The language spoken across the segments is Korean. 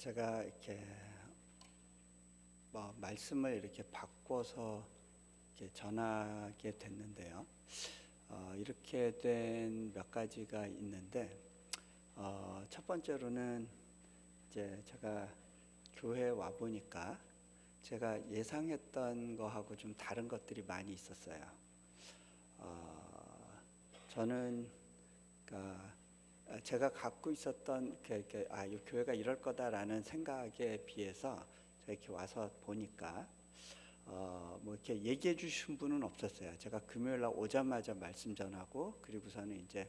제가 이렇게 말씀을 이렇게 바꿔서 이렇게 전하게 됐는데요. 이렇게 된 몇 가지가 있는데, 첫 번째로는 이제 제가 교회 와 보니까 제가 예상했던 거하고 좀 다른 것들이 많이 있었어요. 저는 그러니까 제가 갖고 있었던 이 교회가 이럴 거다라는 생각에 비해서 제가 이렇게 와서 보니까 뭐 이렇게 얘기해 주신 분은 없었어요. 제가 금요일 날 오자마자 말씀 전하고 그리고서는 이제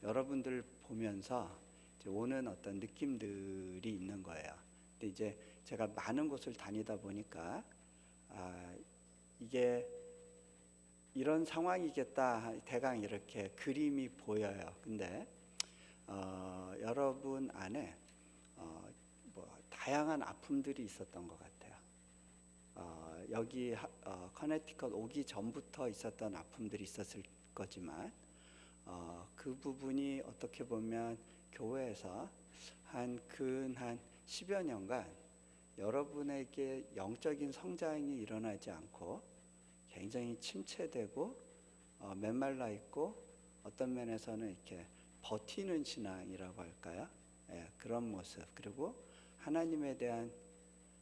여러분들 보면서 이제 오는 어떤 느낌들이 있는 거예요. 근데 이제 제가 많은 곳을 다니다 보니까 이게 이런 상황이겠다 대강 이렇게 그림이 보여요. 근데 여러분 안에 다양한 아픔들이 있었던 것 같아요. 여기 커네티컷 오기 전부터 있었던 아픔들이 있었을 거지만 그 부분이 어떻게 보면 교회에서 한 10여 년간 여러분에게 영적인 성장이 일어나지 않고 굉장히 침체되고 메말라 있고 어떤 면에서는 이렇게 버티는 신앙이라고 할까요? 그런 모습. 그리고 하나님에 대한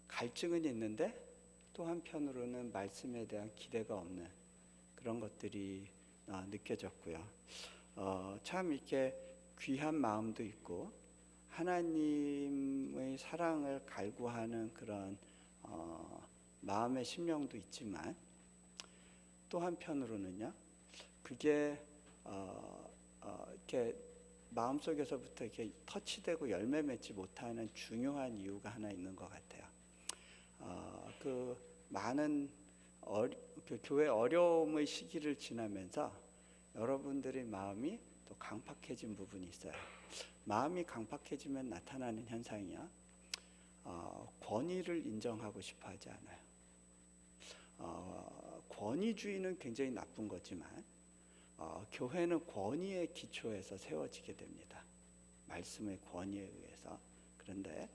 갈증은 있는데 또 한편으로는 말씀에 대한 기대가 없는 그런 것들이 느껴졌고요. 참 이렇게 귀한 마음도 있고 하나님의 사랑을 갈구하는 그런 마음의 심령도 있지만 또 한편으로는요, 그게 이렇게 마음속에서부터 이렇게 터치되고 열매 맺지 못하는 중요한 이유가 하나 있는 것 같아요. 그 많은 그 교회 어려움의 시기를 지나면서 여러분들의 마음이 또 강팍해진 부분이 있어요. 마음이 강팍해지면 나타나는 현상이요, 권위를 인정하고 싶어하지 않아요. 권위주의는 굉장히 나쁜 거지만 교회는 권위의 기초에서 세워지게 됩니다. 말씀의 권위에 의해서. 그런데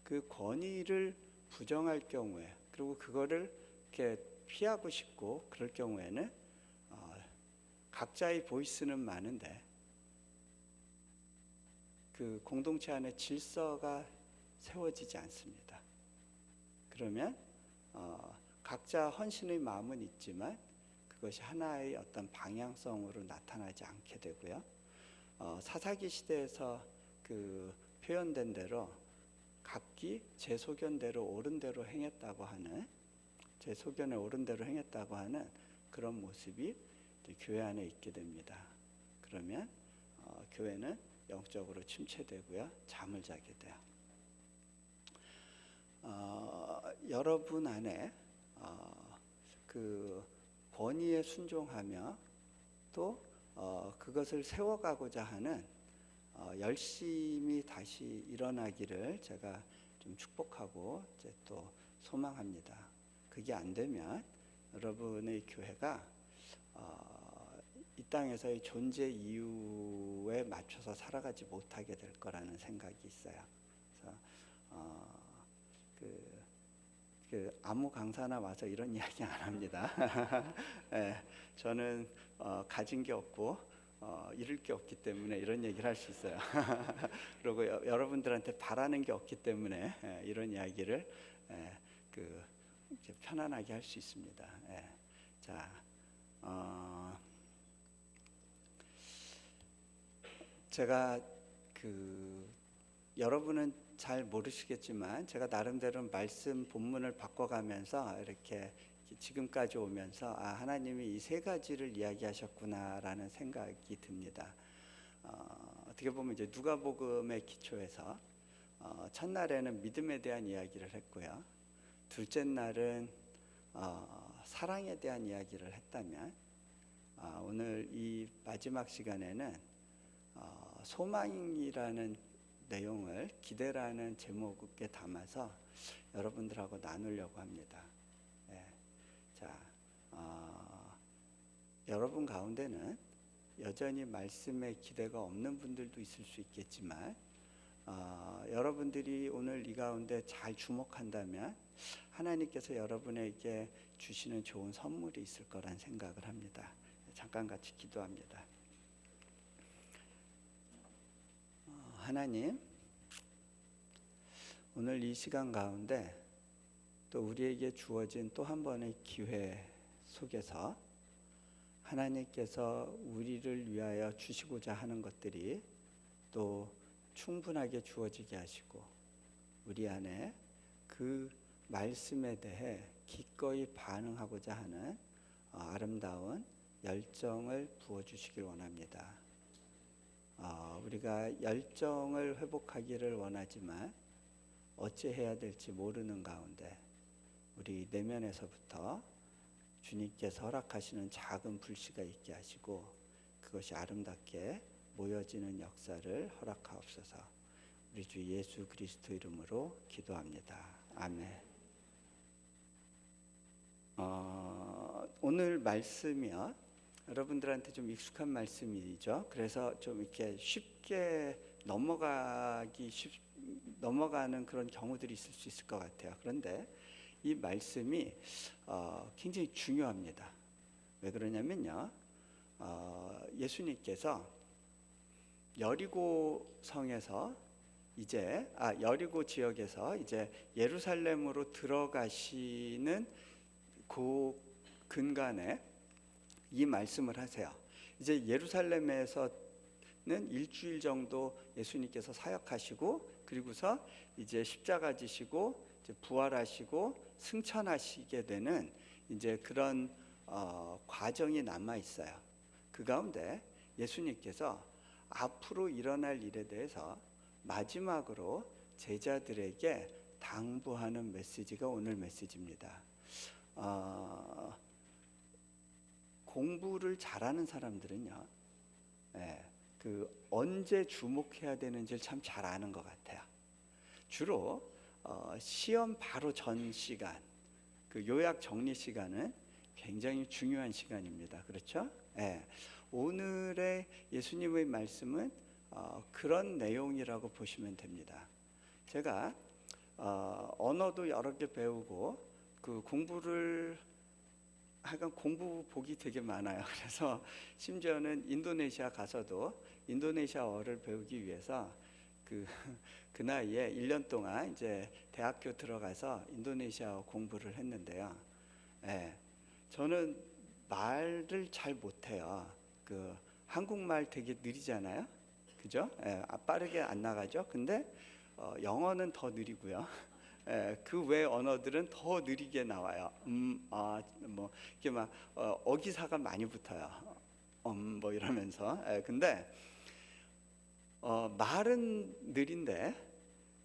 그 권위를 부정할 경우에, 그리고 그거를 이렇게 피하고 싶고 그럴 경우에는 각자의 보이스는 많은데 그 공동체 안에 질서가 세워지지 않습니다. 그러면 각자 헌신의 마음은 있지만 그것이 하나의 어떤 방향성으로 나타나지 않게 되고요. 사사기 시대에서 그 표현된 대로 각기 제 소견대로 옳은 대로 행했다고 하는, 제 소견에 옳은 대로 행했다고 하는 그런 모습이 교회 안에 있게 됩니다. 그러면 교회는 영적으로 침체되고요, 잠을 자게 돼요. 여러분 안에 그 권위에 순종하며 또 그것을 세워가고자 하는 열심히 다시 일어나기를 제가 좀 축복하고 이제 또 소망합니다. 그게 안 되면 여러분의 교회가 이 땅에서의 존재 이유에 맞춰서 살아가지 못하게 될 거라는 생각이 있어요. 그래서 아무 강사나 와서 이런 이야기 안 합니다. 저는 가진 게 없고 잃을 게 없기 때문에 이런 얘기를 할 수 있어요. 그리고 여러분들한테 바라는 게 없기 때문에 이런 이야기를 이제 편안하게 할 수 있습니다. 자, 제가 여러분은 잘 모르시겠지만 제가 나름대로 말씀 본문을 바꿔가면서 이렇게 지금까지 오면서 하나님이 이 세 가지를 이야기하셨구나라는 생각이 듭니다. 어떻게 보면 이제 누가복음의 기초에서 첫날에는 믿음에 대한 이야기를 했고요, 둘째 날은 사랑에 대한 이야기를 했다면 오늘 이 마지막 시간에는 소망이라는 내용을 기대라는 제목에 담아서 여러분들하고 나누려고 합니다. 자, 여러분 가운데는 여전히 말씀에 기대가 없는 분들도 있을 수 있겠지만 여러분들이 오늘 이 가운데 잘 주목한다면 하나님께서 여러분에게 주시는 좋은 선물이 있을 거란 생각을 합니다. 잠깐 같이 기도합니다. 하나님, 오늘 이 시간 가운데 또 우리에게 주어진 또 한 번의 기회 속에서 하나님께서 우리를 위하여 주시고자 하는 것들이 또 충분하게 주어지게 하시고 우리 안에 그 말씀에 대해 기꺼이 반응하고자 하는 아름다운 열정을 부어주시길 원합니다. 우리가 열정을 회복하기를 원하지만 어찌해야 될지 모르는 가운데 우리 내면에서부터 주님께서 허락하시는 작은 불씨가 있게 하시고 그것이 아름답게 모여지는 역사를 허락하옵소서. 우리 주 예수 그리스도 이름으로 기도합니다. 아멘. 오늘 말씀이요, 여러분들한테 좀 익숙한 말씀이죠. 그래서 좀 이렇게 쉽게 넘어가는 그런 경우들이 있을 수 있을 것 같아요. 그런데 이 말씀이 굉장히 중요합니다. 왜 그러냐면요, 예수님께서 여리고 지역에서 이제 예루살렘으로 들어가시는 그 근간에 이 말씀을 하세요. 이제 예루살렘에서는 일주일 정도 예수님께서 사역하시고 그리고서 이제 십자가 지시고 이제 부활하시고 승천하시게 되는 이제 그런 과정이 남아 있어요. 그 가운데 예수님께서 앞으로 일어날 일에 대해서 마지막으로 제자들에게 당부하는 메시지가 오늘 메시지입니다. 공부를 잘하는 사람들은요, 그 언제 주목해야 되는지를 참 잘 아는 것 같아요. 주로 시험 바로 전 시간, 그 요약 정리 시간은 굉장히 중요한 시간입니다. 그렇죠? 오늘의 예수님의 말씀은 그런 내용이라고 보시면 됩니다. 제가 언어도 여러 개 배우고 그 공부를 하여간 공부 복이 되게 많아요. 그래서 심지어는 인도네시아 가서도 인도네시아어를 배우기 위해서 그 나이에 1년 동안 이제 대학교 들어가서 인도네시아어 공부를 했는데요. 저는 말을 잘 못해요. 그 한국말 되게 느리잖아요. 그죠? 빠르게 안 나가죠. 근데 영어는 더 느리고요. 그 외 언어들은 더 느리게 나와요. 뭐 이게 막 어기사가 많이 붙어요. 뭐 이러면서. 근데 말은 느린데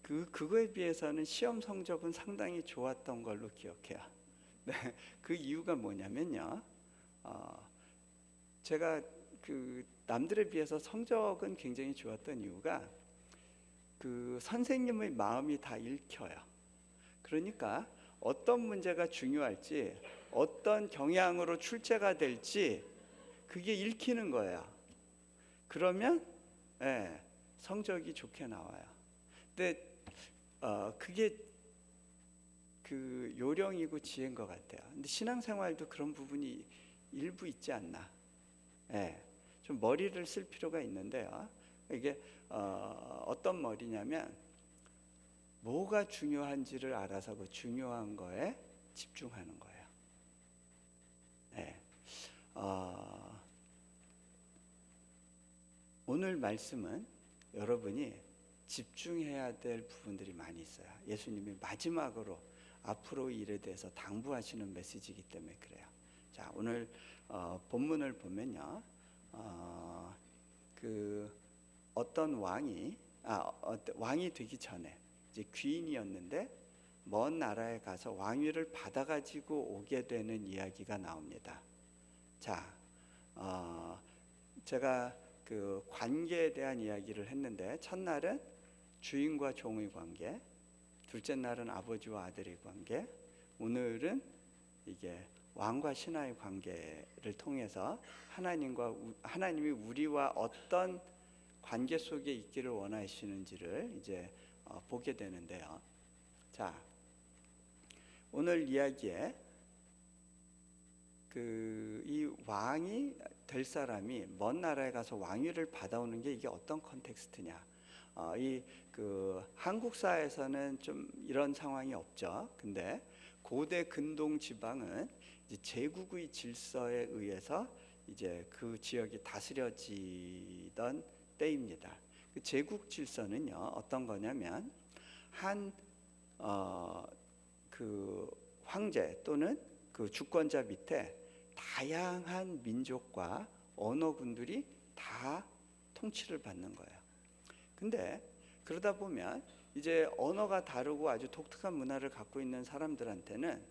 그거에 비해서는 시험 성적은 상당히 좋았던 걸로 기억해요. 네, 그 이유가 뭐냐면요. 제가 그 남들에 비해서 성적은 굉장히 좋았던 이유가 그 선생님의 마음이 다 읽혀요. 그러니까 어떤 문제가 중요할지 어떤 경향으로 출제가 될지 그게 읽히는 거예요. 그러면 성적이 좋게 나와요. 근데 그게 그 요령이고 지혜인 것 같아요. 근데 신앙생활도 그런 부분이 일부 있지 않나. 좀 머리를 쓸 필요가 있는데요. 이게 어떤 머리냐면 뭐가 중요한지를 알아서 그 중요한 거에 집중하는 거예요. 오늘 말씀은 여러분이 집중해야 될 부분들이 많이 있어요. 예수님이 마지막으로 앞으로 일에 대해서 당부하시는 메시지이기 때문에 그래요. 자, 오늘 본문을 보면요, 그 어떤 왕이 되기 전에 이제 귀인이었는데 먼 나라에 가서 왕위를 받아가지고 오게 되는 이야기가 나옵니다. 자, 제가 그 관계에 대한 이야기를 했는데 첫날은 주인과 종의 관계, 둘째 날은 아버지와 아들의 관계, 오늘은 이게 왕과 신하의 관계를 통해서 하나님이 우리와 어떤 관계 속에 있기를 원하시는지를 이제 보게 되는데요. 자, 오늘 이야기에 이 왕이 될 사람이 먼 나라에 가서 왕위를 받아오는 게 이게 어떤 컨텍스트냐? 한국사에서는 좀 이런 상황이 없죠. 근데 고대 근동 지방은 이제 제국의 질서에 의해서 이제 그 지역이 다스려지던 때입니다. 그 제국 질서는요 어떤 거냐면 그 황제 또는 그 주권자 밑에 다양한 민족과 언어군들이 다 통치를 받는 거예요. 근데 그러다 보면 이제 언어가 다르고 아주 독특한 문화를 갖고 있는 사람들한테는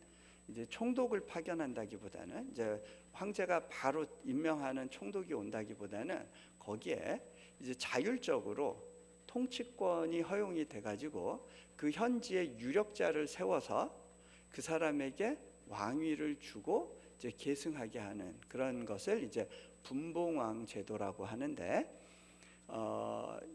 이제 총독을 파견한다기보다는 이제 황제가 바로 임명하는 총독이 온다기보다는 거기에 이제 자율적으로 통치권이 허용이 돼가지고 그 현지의 유력자를 세워서 그 사람에게 왕위를 주고 이제 계승하게 하는 그런 것을 이제 분봉왕 제도라고 하는데,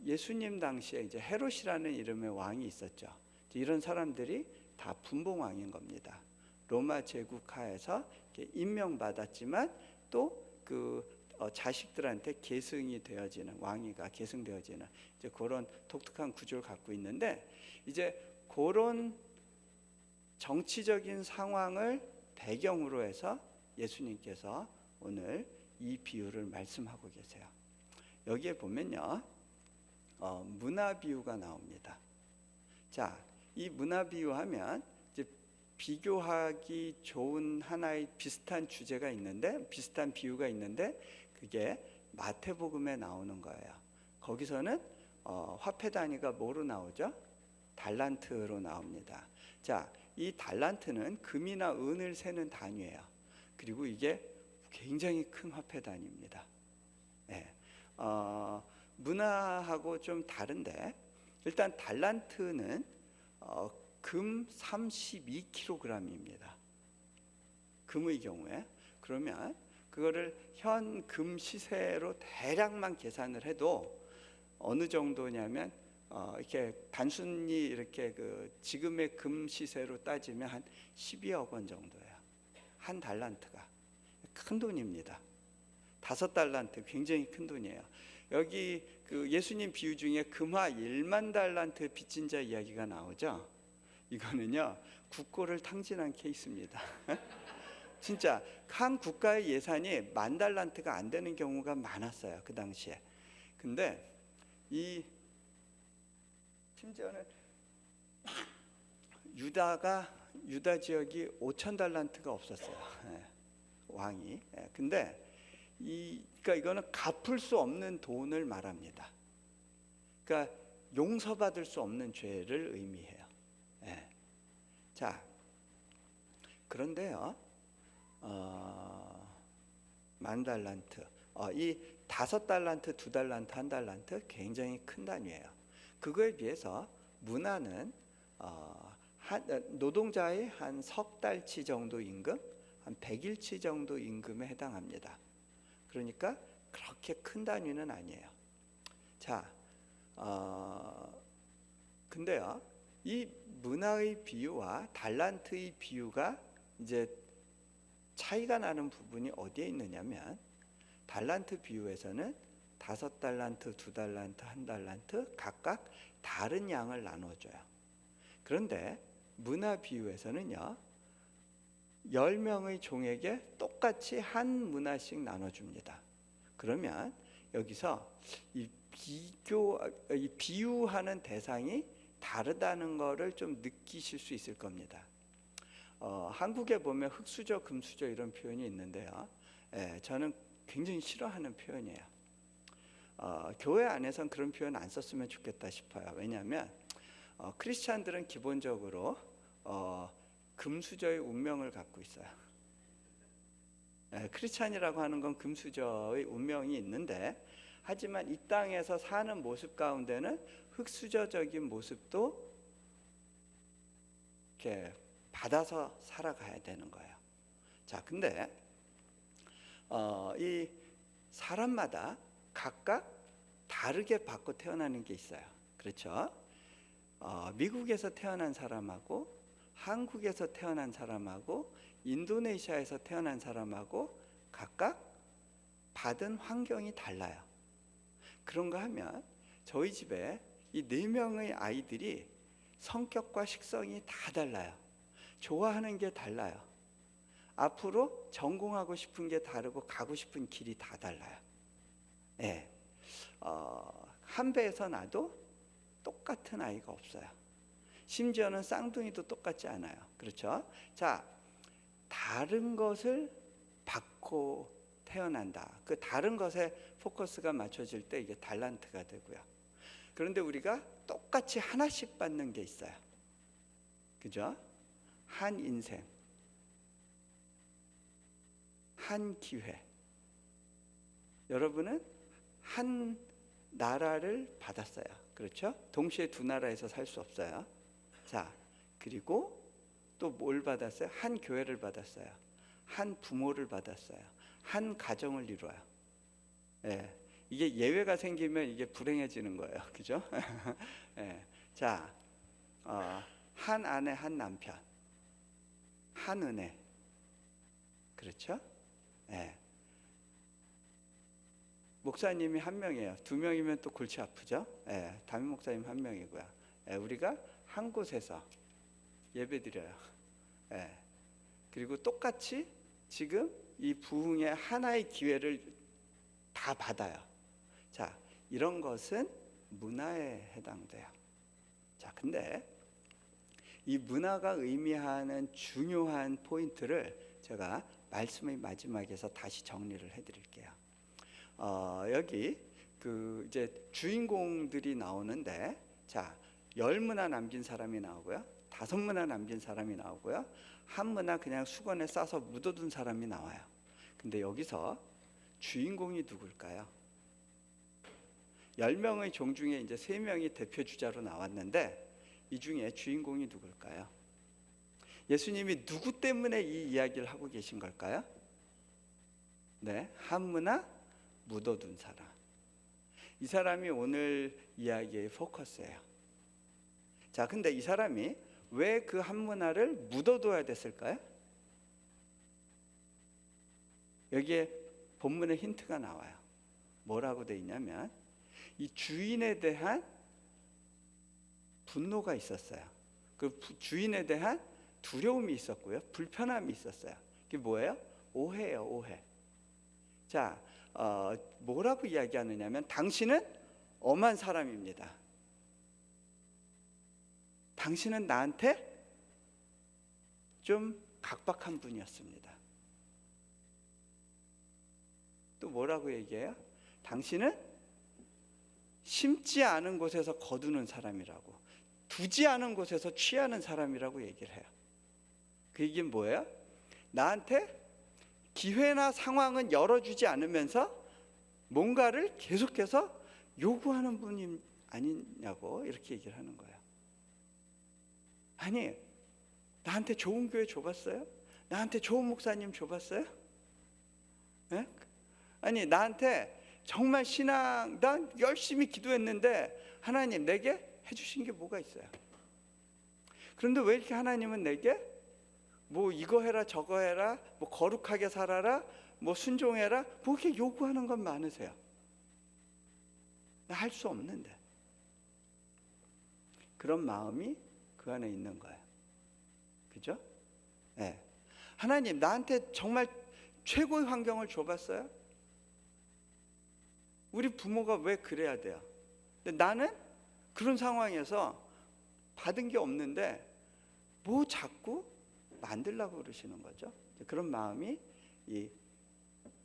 예수님 당시에 이제 헤롯이라는 이름의 왕이 있었죠. 이런 사람들이 다 분봉왕인 겁니다. 로마 제국하에서 임명받았지만 또 그 자식들한테 계승이 되어지는, 왕위가 계승되어지는 이제 그런 독특한 구조를 갖고 있는데, 이제 그런 정치적인 상황을 배경으로 해서 예수님께서 오늘 이 비유를 말씀하고 계세요. 여기에 보면요, 문화 비유가 나옵니다. 자, 이 문화 비유하면 이제 비교하기 좋은 하나의 비슷한 주제가 있는데, 비슷한 비유가 있는데, 그게 마태복음에 나오는 거예요. 거기서는 화폐 단위가 뭐로 나오죠? 달란트로 나옵니다. 자, 이 달란트는 금이나 은을 세는 단위예요. 그리고 이게 굉장히 큰 화폐 단위입니다. 네. 문화하고 좀 다른데, 일단 달란트는 금 32kg입니다. 금의 경우에. 그러면 그거를 현 금 시세로 대략만 계산을 해도 어느 정도냐면 이렇게 단순히 이렇게 그 지금의 금 시세로 따지면 한 12억 원 정도예요. 한 달란트가 큰 돈입니다. 5달란트 굉장히 큰 돈이에요. 여기 그 예수님 비유 중에 금화 1만 달란트 빚진 자 이야기가 나오죠. 이거는요 국고를 탕진한 케이스입니다. 진짜 한 국가의 예산이 10,000달란트가 안 되는 경우가 많았어요, 그 당시에. 근데 심지어는 유다 지역이 5,000달란트가 없었어요. 왕이. 근데 그러니까 이거는 갚을 수 없는 돈을 말합니다. 그러니까 용서받을 수 없는 죄를 의미해요. 자, 그런데요, 10,000달란트, 이 5달란트, 2달란트, 1달란트 굉장히 큰 단위예요. 그거에 비해서 문화는 노동자의 한 석 달치 정도 임금, 한 100일치 정도 임금에 해당합니다. 그러니까 그렇게 큰 단위는 아니에요. 자, 근데요, 이 문화의 비유와 달란트의 비유가 이제 차이가 나는 부분이 어디에 있느냐면, 달란트 비유에서는 5달란트, 2달란트, 1달란트 각각 다른 양을 나눠줘요. 그런데 문화 비유에서는요, 10명의 종에게 똑같이 한 문화씩 나눠줍니다. 그러면 여기서 이 비유하는 대상이 다르다는 것을 좀 느끼실 수 있을 겁니다. 한국에 보면 흙수저, 금수저 이런 표현이 있는데요. 저는 굉장히 싫어하는 표현이에요. 교회 안에선 그런 표현 안 썼으면 좋겠다 싶어요. 왜냐하면 크리스찬들은 기본적으로 금수저의 운명을 갖고 있어요. 크리스찬이라고 하는 건 금수저의 운명이 있는데, 하지만 이 땅에서 사는 모습 가운데는 흙수저적인 모습도 이렇게 받아서 살아가야 되는 거예요. 자, 근데 이 사람마다 각각 다르게 받고 태어나는 게 있어요. 그렇죠? 미국에서 태어난 사람하고 한국에서 태어난 사람하고 인도네시아에서 태어난 사람하고 각각 받은 환경이 달라요. 그런가 하면 저희 집에 이 4명의 아이들이 성격과 식성이 다 달라요. 좋아하는 게 달라요. 앞으로 전공하고 싶은 게 다르고 가고 싶은 길이 다 달라요. 예. 한 배에서 나도 똑같은 아이가 없어요. 심지어는 쌍둥이도 똑같지 않아요. 그렇죠? 자, 다른 것을 받고 태어난다. 그 다른 것에 포커스가 맞춰질 때 이게 달란트가 되고요. 그런데 우리가 똑같이 하나씩 받는 게 있어요. 그죠? 한 인생, 한 기회. 여러분은 한 나라를 받았어요. 그렇죠? 동시에 두 나라에서 살 수 없어요. 자, 그리고 또 뭘 받았어요? 한 교회를 받았어요. 한 부모를 받았어요. 한 가정을 이루어요. 예, 이게 예외가 생기면 이게 불행해지는 거예요. 그죠? 예, 자, 한 아내, 한 남편, 한 은혜. 그렇죠? 예. 목사님이 한 명이에요. 2명이면 또 골치 아프죠? 예, 담임 목사님 한 명이고요. 예, 우리가 한 곳에서 예배드려요. 예, 그리고 똑같이 지금 이 부흥의 하나의 기회를 다 받아요. 자, 이런 것은 문화에 해당돼요. 자, 근데 이 문화가 의미하는 중요한 포인트를 제가 말씀의 마지막에서 다시 정리를 해드릴게요. 여기 그 이제 주인공들이 나오는데, 자, 10문화 남긴 사람이 나오고요, 5문화 남긴 사람이 나오고요, 1문화 그냥 수건에 싸서 묻어둔 사람이 나와요. 근데 여기서 주인공이 누굴까요? 10명의 종 중에 이제 3명이 대표 주자로 나왔는데 이 중에 주인공이 누굴까요? 예수님이 누구 때문에 이 이야기를 하고 계신 걸까요? 네, 1문화 묻어둔 사람. 이 사람이 오늘 이야기의 포커스예요. 자, 근데 이 사람이 왜 그 1문화를 묻어둬야 됐을까요? 여기에 본문의 힌트가 나와요. 뭐라고 돼 있냐면 이 주인에 대한 분노가 있었어요. 그 주인에 대한 두려움이 있었고요, 불편함이 있었어요. 그게 뭐예요? 오해예요, 오해. 자, 뭐라고 이야기하느냐면 당신은 엄한 사람입니다. 당신은 나한테 좀 각박한 분이었습니다. 또 뭐라고 얘기해요? 당신은 심지 않은 곳에서 거두는 사람이라고, 두지 않은 곳에서 취하는 사람이라고 얘기를 해요. 그 얘기는 뭐예요? 나한테 기회나 상황은 열어주지 않으면서 뭔가를 계속해서 요구하는 분이 아니냐고 이렇게 얘기를 하는 거예요. 아니, 나한테 좋은 교회 줘봤어요? 나한테 좋은 목사님 줘봤어요? 네? 아니, 나한테 정말 신앙, 난 열심히 기도했는데 하나님 내게 해주신 게 뭐가 있어요? 그런데 왜 이렇게 하나님은 내게 뭐 이거 해라 저거 해라, 뭐 거룩하게 살아라, 뭐 순종해라, 뭐 이렇게 요구하는 건 많으세요? 나 할 수 없는데. 그런 마음이 그 안에 있는 거예요. 그죠? 네. 하나님 나한테 정말 최고의 환경을 줘봤어요? 우리 부모가 왜 그래야 돼요? 근데 나는 그런 상황에서 받은 게 없는데 뭐 자꾸 만들려고 그러시는 거죠. 그런 마음이 이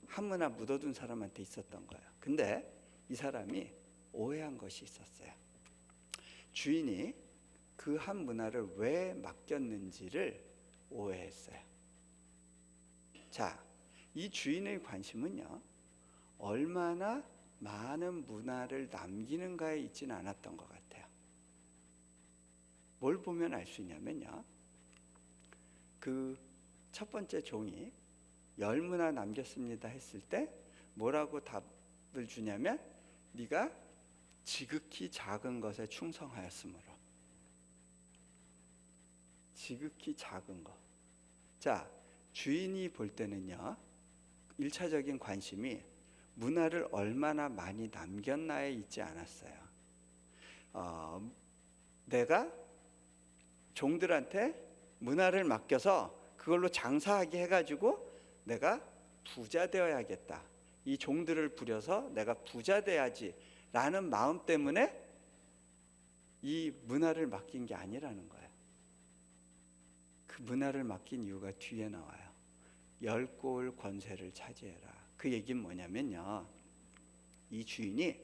1문화 묻어둔 사람한테 있었던 거예요. 근데 이 사람이 오해한 것이 있었어요. 주인이 그 1문화를 왜 맡겼는지를 오해했어요. 자, 이 주인의 관심은요, 얼마나 많은 문화를 남기는가에 있지는 않았던 것 같아요. 뭘 보면 알 수 있냐면요, 그 첫 번째 종이 10문화 남겼습니다 했을 때 뭐라고 답을 주냐면, 네가 지극히 작은 것에 충성하였으므로. 지극히 작은 것. 자, 주인이 볼 때는요, 1차적인 관심이 문화를 얼마나 많이 남겼나에 있지 않았어요. 내가 종들한테 문화를 맡겨서 그걸로 장사하게 해가지고 내가 부자 되어야겠다, 이 종들을 부려서 내가 부자 돼야지 라는 마음 때문에 이 문화를 맡긴 게 아니라는 거예요. 그 문화를 맡긴 이유가 뒤에 나와요. 열골 권세를 차지해라. 그 얘기는 뭐냐면요, 이 주인이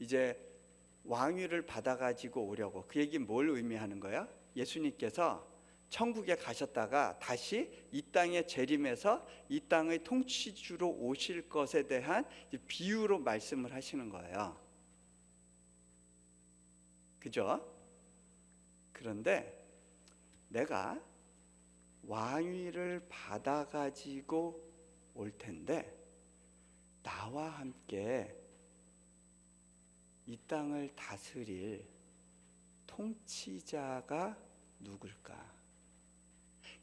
이제 왕위를 받아가지고 오려고, 그 얘기는 뭘 의미하는 거야? 예수님께서 천국에 가셨다가 다시 이 땅에 재림해서 이 땅의 통치주로 오실 것에 대한 비유로 말씀을 하시는 거예요. 그죠? 그런데 내가 왕위를 받아가지고 올 텐데 나와 함께 이 땅을 다스릴 통치자가 누굴까?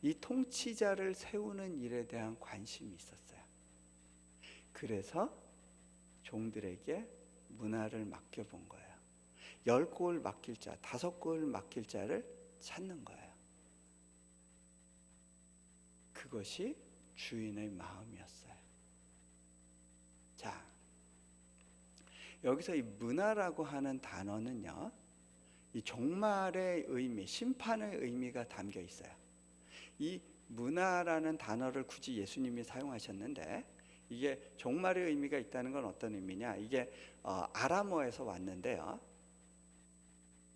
이 통치자를 세우는 일에 대한 관심이 있었어요. 그래서 종들에게 문화를 맡겨본 거예요. 10골 맡길 자, 5골 맡길 자를 찾는 거예요. 그것이 주인의 마음이었어요. 자, 여기서 이 문화라고 하는 단어는요, 이 종말의 의미, 심판의 의미가 담겨 있어요. 이 문화라는 단어를 굳이 예수님이 사용하셨는데, 이게 종말의 의미가 있다는 건 어떤 의미냐? 이게 아람어에서 왔는데요,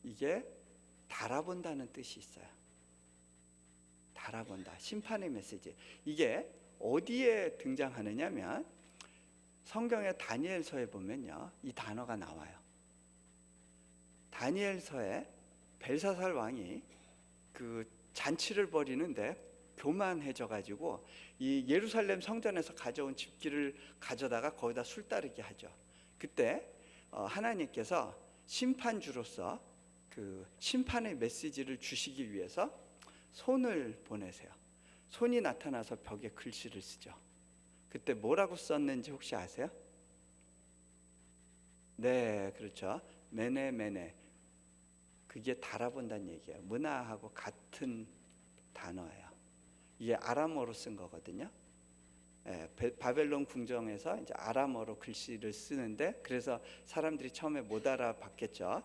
이게 달아본다는 뜻이 있어요. 달아본다, 심판의 메시지. 이게 어디에 등장하느냐면 성경의 다니엘서에 보면요, 이 단어가 나와요. 다니엘서에 벨사살 왕이 그 잔치를 벌이는데 교만해져 가지고 이 예루살렘 성전에서 가져온 집기를 가져다가 거기다 술 따르게 하죠. 그때 하나님께서 심판주로서 그 심판의 메시지를 주시기 위해서 손을 보내세요. 손이 나타나서 벽에 글씨를 쓰죠. 그때 뭐라고 썼는지 혹시 아세요? 네, 그렇죠. 메네 메네. 그게 달아본다는 얘기예요. 문화하고 같은 단어예요. 이게 아람어로 쓴 거거든요. 예, 바벨론 궁정에서 이제 아람어로 글씨를 쓰는데, 그래서 사람들이 처음에 못 알아봤겠죠.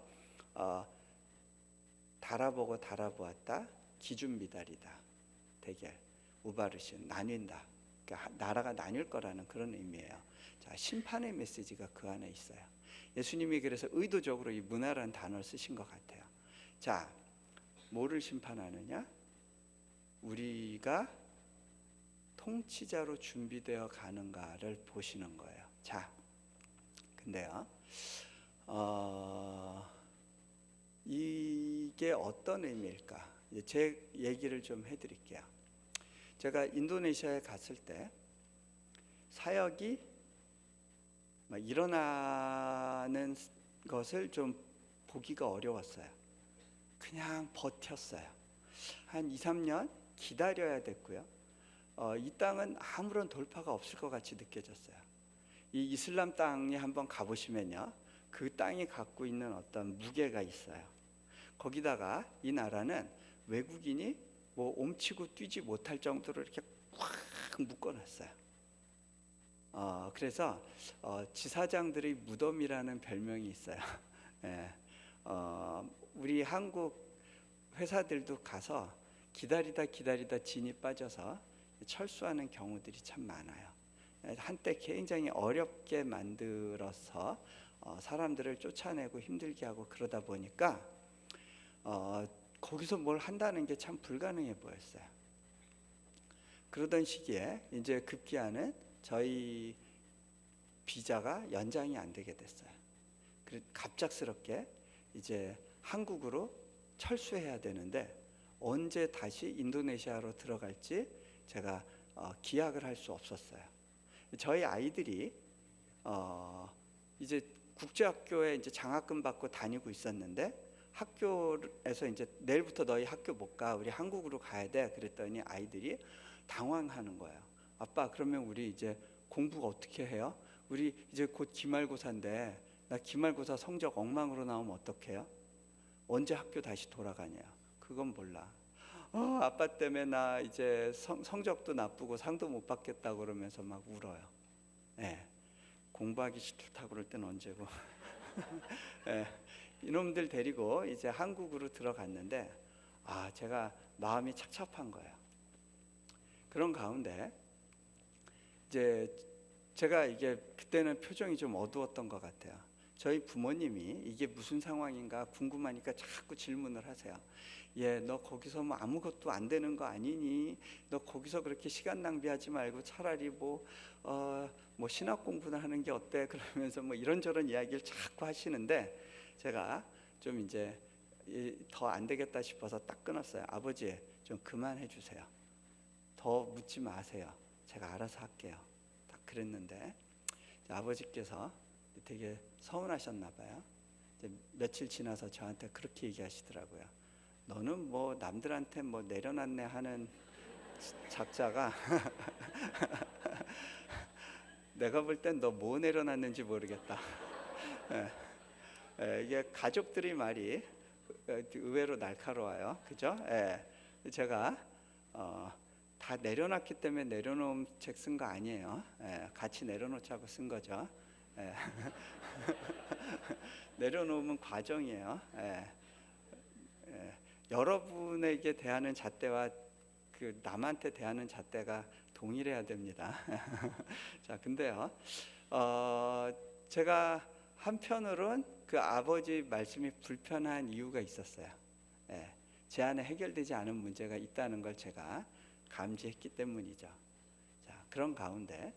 달아보고 달아보았다, 기준 미달이다, 대결, 우바르신, 나뉜다. 그러니까 나라가 나뉠 거라는 그런 의미예요. 자, 심판의 메시지가 그 안에 있어요. 예수님이 그래서 의도적으로 이 문화라는 단어를 쓰신 것 같아요. 자, 뭐를 심판하느냐? 우리가 통치자로 준비되어 가는가를 보시는 거예요. 자, 근데요, 이게 어떤 의미일까? 제 얘기를 좀 해드릴게요. 제가 인도네시아에 갔을 때 사역이 일어나는 것을 좀 보기가 어려웠어요. 그냥 버텼어요. 한 2, 3년 기다려야 됐고요. 이 땅은 아무런 돌파가 없을 것 같이 느껴졌어요. 이 이슬람 땅에 한번 가보시면요, 그 땅이 갖고 있는 어떤 무게가 있어요. 거기다가 이 나라는 외국인이 뭐 옴치고 뛰지 못할 정도로 이렇게 꽉 묶어놨어요. 그래서 지사장들의 무덤이라는 별명이 있어요. 예, 우리 한국 회사들도 가서 기다리다 진이 빠져서 철수하는 경우들이 참 많아요. 한때 굉장히 어렵게 만들어서 사람들을 쫓아내고 힘들게 하고 그러다 보니까 거기서 뭘 한다는 게 참 불가능해 보였어요. 그러던 시기에 이제 급기야는 저희 비자가 연장이 안 되게 됐어요. 갑작스럽게 이제 한국으로 철수해야 되는데 언제 다시 인도네시아로 들어갈지 제가 기약을 할 수 없었어요. 저희 아이들이 이제 국제학교에 이제 장학금 받고 다니고 있었는데 학교에서 이제 내일부터 너희 학교 못 가. 우리 한국으로 가야 돼. 그랬더니 아이들이 당황하는 거예요. 아빠, 그러면 우리 이제 공부 어떻게 해요? 우리 이제 곧 기말고사인데 나 기말고사 성적 엉망으로 나오면 어떡해요? 언제 학교 다시 돌아가냐? 그건 몰라. 아빠 때문에 나 이제 성적도 나쁘고 상도 못 받겠다고 그러면서 막 울어요. 예, 공부하기 싫다고 그럴 땐 언제고. 예, 이놈들 데리고 이제 한국으로 들어갔는데 제가 마음이 착잡한 거예요. 그런 가운데 이제 제가 이게 그때는 표정이 좀 어두웠던 것 같아요. 저희 부모님이 이게 무슨 상황인가 궁금하니까 자꾸 질문을 하세요. 너 거기서 뭐 아무것도 안 되는 거 아니니? 너 거기서 그렇게 시간 낭비하지 말고 차라리 뭐 신학 공부나 하는 게 어때? 그러면서 뭐 이런저런 이야기를 자꾸 하시는데 제가 좀 이제 더 안 되겠다 싶어서 딱 끊었어요. 아버지, 좀 그만해 주세요. 더 묻지 마세요. 제가 알아서 할게요. 딱 그랬는데 아버지께서 되게 서운하셨나 봐요. 이제 며칠 지나서 저한테 그렇게 얘기하시더라고요. 너는 뭐 남들한테 뭐 내려놨네 하는 작자가 내가 볼 땐 너 뭐 내려놨는지 모르겠다. 이게 가족들이 말이 의외로 날카로워요. 그죠? 제가 다 내려놨기 때문에 내려놓은 책 쓴 거 아니에요. 같이 내려놓자고 쓴 거죠. 내려놓으면 과정이에요. 여러분에게 대하는 잣대와 그 남한테 대하는 잣대가 동일해야 됩니다. 자, 근데요, 제가 한편으론 그 아버지 말씀이 불편한 이유가 있었어요. 제 안에 해결되지 않은 문제가 있다는 걸 제가 감지했기 때문이죠. 자, 그런 가운데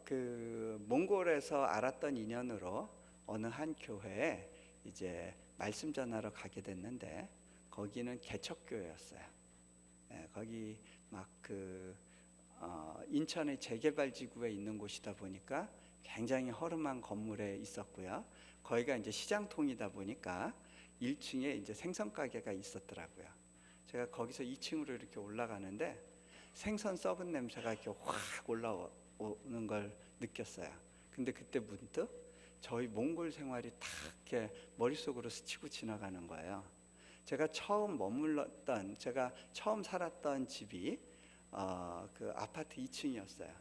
그 몽골에서 알았던 인연으로 어느 한 교회에 이제 말씀 전하러 가게 됐는데 거기는 개척교회였어요. 거기 막 인천의 재개발 지구에 있는 곳이다 보니까 굉장히 허름한 건물에 있었고요. 거기가 이제 시장통이다 보니까 1층에 이제 생선 가게가 있었더라고요. 제가 거기서 2층으로 이렇게 올라가는데 생선 썩은 냄새가 이렇게 확 올라오는 걸 느꼈어요. 근데 그때 문득 저희 몽골 생활이 딱 이렇게 머릿속으로 스치고 지나가는 거예요. 제가 처음 제가 처음 살았던 집이 그 아파트 2층이었어요.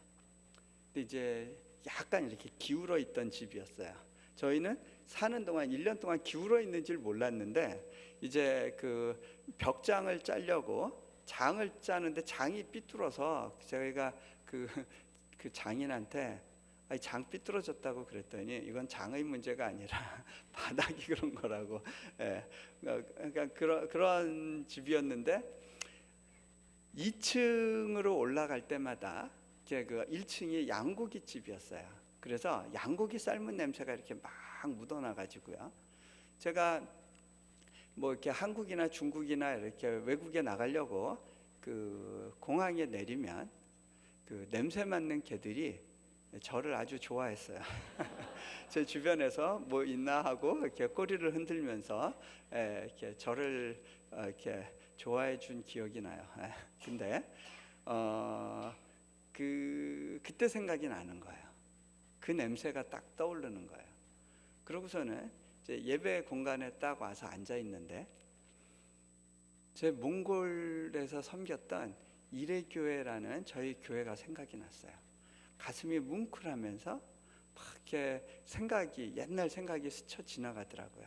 근데 이제 약간 이렇게 기울어 있던 집이었어요. 저희는 사는 동안 1년 동안 기울어 있는 줄 몰랐는데 이제 그 벽장을 짜려고 장을 짜는데 장이 삐뚤어서 저희가 그 장인한테 장 삐뚤어졌다고 그랬더니 이건 장의 문제가 아니라 바닥이 그런 거라고. 그러니까 그런 집이었는데 2층으로 올라갈 때마다 그 1층이 양고기 집이었어요. 그래서 양고기 삶은 냄새가 이렇게 막 묻어나가지고요. 제가 뭐 이렇게 한국이나 중국이나 이렇게 외국에 나가려고 그 공항에 내리면 그 냄새 맡는 개들이 저를 아주 좋아했어요. 제 주변에서 뭐 있나 하고 이렇게 꼬리를 흔들면서 이렇게 저를 이렇게 좋아해 준 기억이 나요. 근데 그때 생각이 나는 거예요. 그 냄새가 딱 떠오르는 거예요. 그러고서는 이제 예배 공간에 딱 와서 앉아 있는데 제 몽골에서 섬겼던 이레교회라는 저희 교회가 생각이 났어요. 가슴이 뭉클하면서 막 이렇게 옛날 생각이 스쳐 지나가더라고요.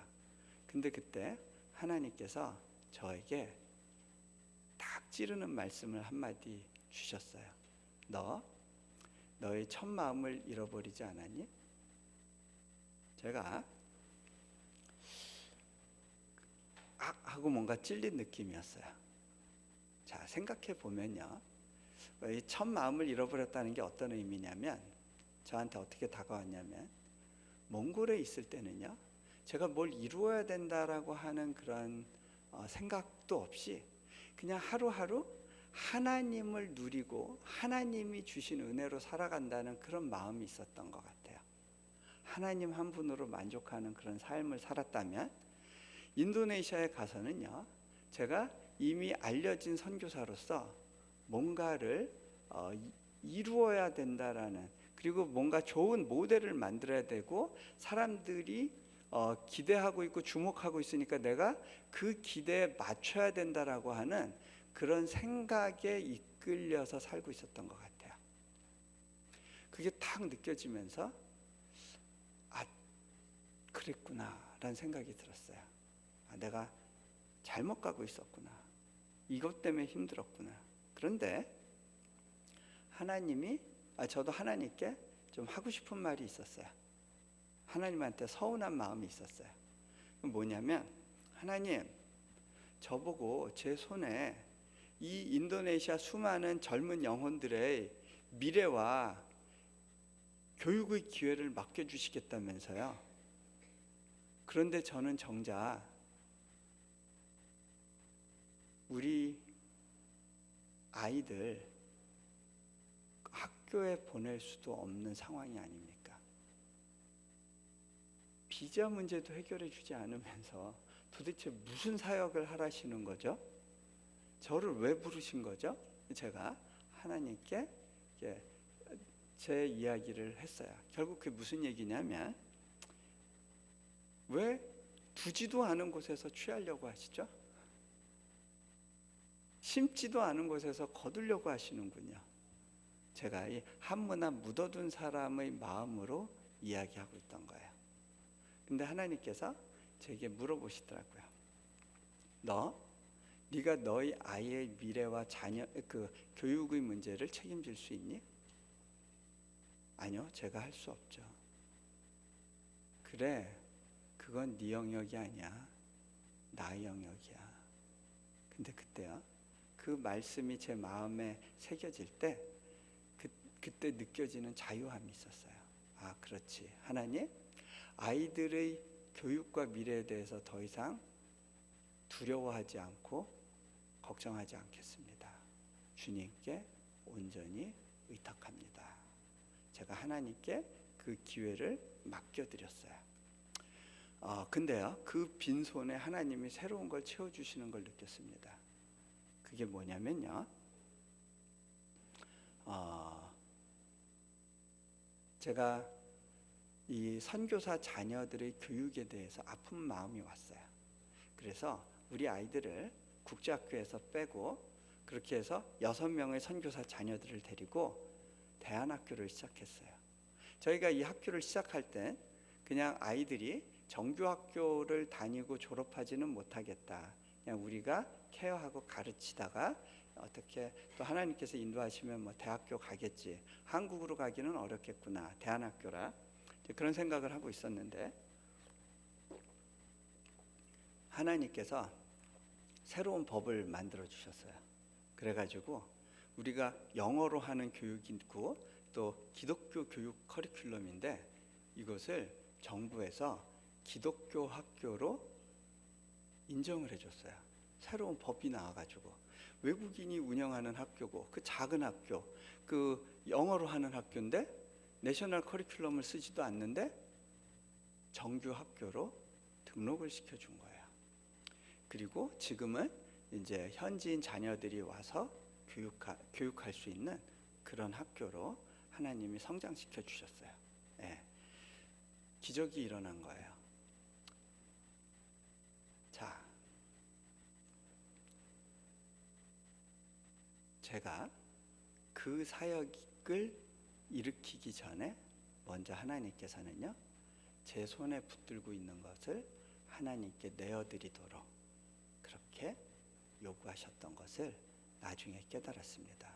근데 그때 하나님께서 저에게 딱 찌르는 말씀을 한마디 주셨어요. 너의 첫 마음을 잃어버리지 않았니? 제가 하고 뭔가 찔린 느낌이었어요. 자, 생각해 보면요, 이 첫 마음을 잃어버렸다는 게 어떤 의미냐면 저한테 어떻게 다가왔냐면 몽골에 있을 때는요, 제가 뭘 이루어야 된다라고 하는 그런 생각도 없이 그냥 하루하루 하나님을 누리고 하나님이 주신 은혜로 살아간다는 그런 마음이 있었던 것 같아요. 하나님 한 분으로 만족하는 그런 삶을 살았다면 인도네시아에 가서는요, 제가 이미 알려진 선교사로서 뭔가를 이루어야 된다라는, 그리고 뭔가 좋은 모델을 만들어야 되고 사람들이 기대하고 있고 주목하고 있으니까 내가 그 기대에 맞춰야 된다라고 하는 그런 생각에 이끌려서 살고 있었던 것 같아요. 그게 탁 느껴지면서 아, 그랬구나 라는 생각이 들었어요. 내가 잘못 가고 있었구나, 이것 때문에 힘들었구나. 그런데 하나님이 저도 하나님께 좀 하고 싶은 말이 있었어요. 하나님한테 서운한 마음이 있었어요. 뭐냐면, 하나님, 저보고 제 손에 이 인도네시아 수많은 젊은 영혼들의 미래와 교육의 기회를 맡겨주시겠다면서요. 그런데 저는 정작 우리 아이들 학교에 보낼 수도 없는 상황이 아닙니까? 비자 문제도 해결해 주지 않으면서 도대체 무슨 사역을 하라시는 거죠? 저를 왜 부르신 거죠? 제가 하나님께 제 이야기를 했어요. 결국 그게 무슨 얘기냐면, 왜 두지도 않은 곳에서 취하려고 하시죠? 심지도 않은 곳에서 거두려고 하시는군요. 제가 이 한무나 묻어둔 사람의 마음으로 이야기하고 있던 거예요. 근데 하나님께서 제게 물어보시더라고요. 네가 너희 아이의 미래와 자녀 교육의 문제를 책임질 수 있니? 아니요, 제가 할 수 없죠. 그래, 그건 네 영역이 아니야, 나의 영역이야. 근데 그때요, 그 말씀이 제 마음에 새겨질 때 그때 느껴지는 자유함이 있었어요. 아, 그렇지, 하나님, 아이들의 교육과 미래에 대해서 더 이상 두려워하지 않고 걱정하지 않겠습니다. 주님께 온전히 의탁합니다. 제가 하나님께 그 기회를 맡겨드렸어요. 근데요, 그 빈손에 하나님이 새로운 걸 채워주시는 걸 느꼈습니다. 그게 뭐냐면요, 제가 이 선교사 자녀들의 교육에 대해서 아픈 마음이 왔어요. 그래서 우리 아이들을 국제학교에서 빼고 그렇게 해서 6명의 선교사 자녀들을 데리고 대안학교를 시작했어요. 저희가 이 학교를 시작할 때 그냥 아이들이 정규학교를 다니고 졸업하지는 못하겠다, 그냥 우리가 케어하고 가르치다가 어떻게 또 하나님께서 인도하시면 뭐 대학교 가겠지, 한국으로 가기는 어렵겠구나, 대안학교라, 그런 생각을 하고 있었는데, 하나님께서 새로운 법을 만들어 주셨어요. 그래가지고 우리가 영어로 하는 교육이 있고 또 기독교 교육 커리큘럼인데, 이것을 정부에서 기독교 학교로 인정을 해줬어요. 새로운 법이 나와가지고 외국인이 운영하는 학교고, 그 작은 학교, 그 영어로 하는 학교인데 내셔널 커리큘럼을 쓰지도 않는데 정규 학교로 등록을 시켜준 거예요. 그리고 지금은 이제 현지인 자녀들이 와서 교육할 수 있는 그런 학교로 하나님이 성장시켜 주셨어요. 네. 기적이 일어난 거예요. 자, 제가 그 사역을 일으키기 전에 먼저 하나님께서는요, 제 손에 붙들고 있는 것을 하나님께 내어드리도록 그렇게 요구하셨던 것을 나중에 깨달았습니다.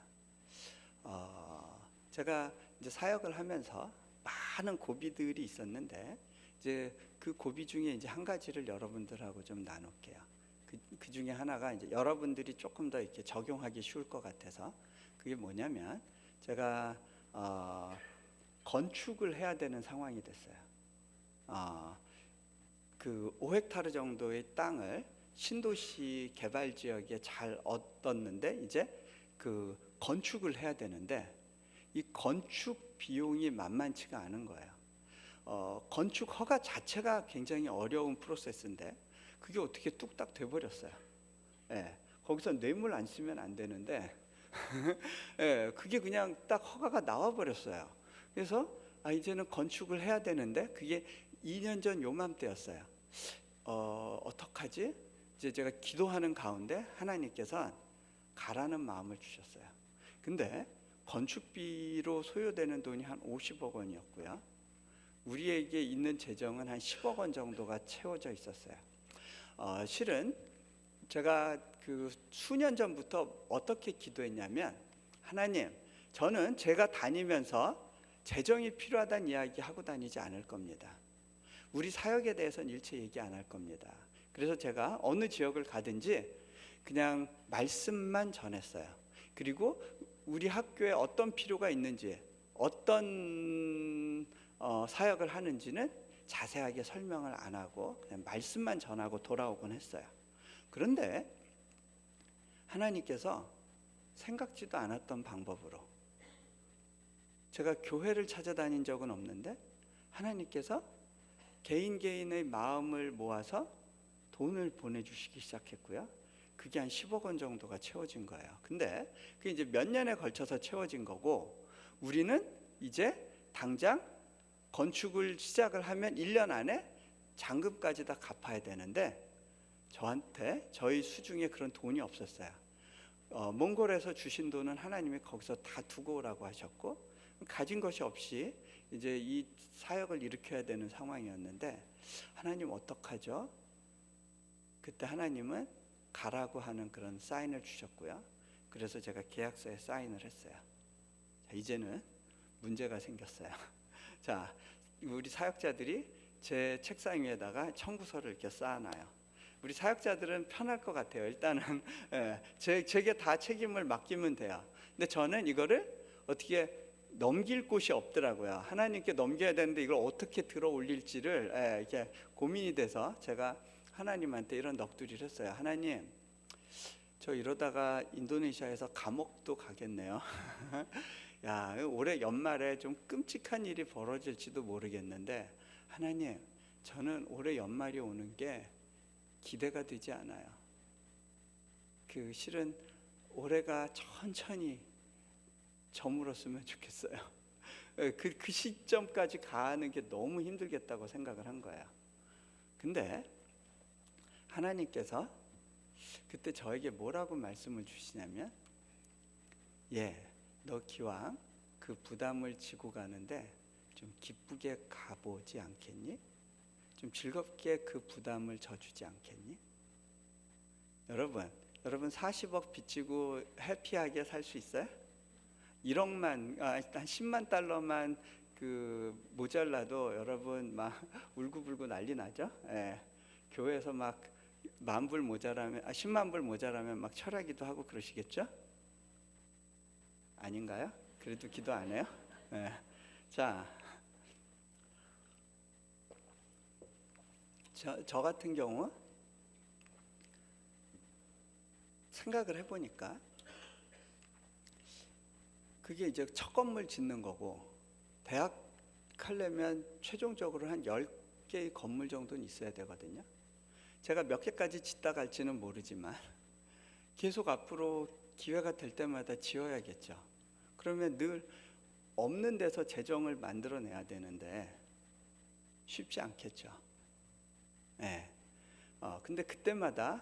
제가 이제 사역을 하면서 많은 고비들이 있었는데, 이제 그 고비 중에 이제 한 가지를 여러분들하고 좀 나눌게요. 그 중에 하나가 이제 여러분들이 조금 더 이렇게 적용하기 쉬울 것 같아서, 그게 뭐냐면, 제가 건축을 해야 되는 상황이 됐어요. 그 5헥타르 정도의 땅을 신도시 개발 지역에 잘 얻었는데, 이제 그 건축을 해야 되는데 이 건축 비용이 만만치가 않은 거예요. 건축 허가 자체가 굉장히 어려운 프로세스인데 그게 어떻게 뚝딱 돼버렸어요. 예, 거기서 뇌물 안 쓰면 안 되는데 예, 그게 그냥 딱 허가가 나와 버렸어요. 그래서 이제는 건축을 해야 되는데 그게 2년 전 요맘때였어요. 어떡하지? 이제 제가 기도하는 가운데 하나님께서 가라는 마음을 주셨어요. 근데 건축비로 소요되는 돈이 한 50억 원이었고요. 우리에게 있는 재정은 한 10억 원 정도가 채워져 있었어요. 실은 제가 그 수년 전부터 어떻게 기도했냐면, 하나님, 저는 제가 다니면서 재정이 필요하다는 이야기 하고 다니지 않을 겁니다. 우리 사역에 대해서는 일체 얘기 안 할 겁니다. 그래서 제가 어느 지역을 가든지 그냥 말씀만 전했어요. 그리고 우리 학교에 어떤 필요가 있는지, 어떤 사역을 하는지는 자세하게 설명을 안 하고 그냥 말씀만 전하고 돌아오곤 했어요. 그런데 하나님께서 생각지도 않았던 방법으로, 제가 교회를 찾아다닌 적은 없는데 하나님께서 개인의 마음을 모아서 돈을 보내주시기 시작했고요. 그게 한 10억 원 정도가 채워진 거예요. 근데 그게 이제 몇 년에 걸쳐서 채워진 거고, 우리는 이제 당장 건축을 시작을 하면 1년 안에 잔금까지 다 갚아야 되는데 저한테 저희 수중에 그런 돈이 없었어요. 몽골에서 주신 돈은 하나님이 거기서 다 두고 오라고 하셨고, 가진 것이 없이 이제 이 사역을 일으켜야 되는 상황이었는데 하나님 어떡하죠? 그때 하나님은 가라고 하는 그런 사인을 주셨고요. 그래서 제가 계약서에 사인을 했어요. 자, 이제는 문제가 생겼어요. 자, 우리 사역자들이 제 책상 위에다가 청구서를 이렇게 쌓아놔요. 우리 사역자들은 편할 것 같아요. 일단은 제게 다 책임을 맡기면 돼요. 근데 저는 이거를 어떻게 넘길 곳이 없더라고요. 하나님께 넘겨야 되는데 이걸 어떻게 들어 올릴지를 이렇게 고민이 돼서 제가 하나님한테 이런 넋두리를 했어요. 하나님, 저 이러다가 인도네시아에서 감옥도 가겠네요. 야, 올해 연말에 좀 끔찍한 일이 벌어질지도 모르겠는데 하나님, 저는 올해 연말이 오는 게 기대가 되지 않아요. 실은 올해가 천천히 저물었으면 좋겠어요. 그 시점까지 가는 게 너무 힘들겠다고 생각을 한 거예요. 근데 하나님께서 그때 저에게 뭐라고 말씀을 주시냐면, 너 기왕 그 부담을 지고 가는데 좀 기쁘게 가보지 않겠니? 좀 즐겁게 그 부담을 져주지 않겠니? 여러분 40억 빚지고 해피하게 살 수 있어요? 1억만, 한 10만 달러만 모자라도 여러분 막 울고불고 난리 나죠? 교회에서 막 10,000불 모자라면, 10만 불 모자라면 막 철하기도 하고 그러시겠죠? 아닌가요? 그래도 기도 안 해요? 자, 저 같은 경우 생각을 해보니까 그게 이제 첫 건물 짓는 거고, 대학 하려면 최종적으로 한 10개의 건물 정도는 있어야 되거든요. 제가 몇 개까지 짓다 갈지는 모르지만 계속 앞으로 기회가 될 때마다 지어야겠죠. 그러면 늘 없는 데서 재정을 만들어내야 되는데 쉽지 않겠죠. 근데 그때마다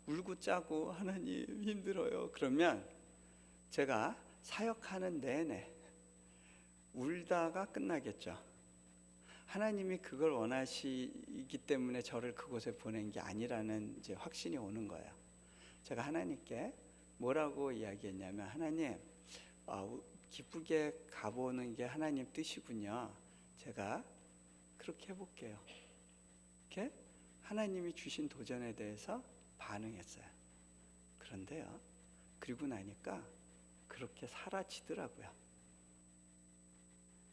울고 짜고 하나님 힘들어요. 그러면 제가 사역하는 내내 울다가 끝나겠죠. 하나님이 그걸 원하시기 때문에 저를 그곳에 보낸 게 아니라는 이제 확신이 오는 거예요. 제가 하나님께 뭐라고 이야기했냐면, 하나님, 기쁘게 가보는 게 하나님 뜻이군요. 제가 그렇게 해볼게요. 이렇게 하나님이 주신 도전에 대해서 반응했어요. 그런데요, 그리고 나니까 그렇게 사라지더라고요.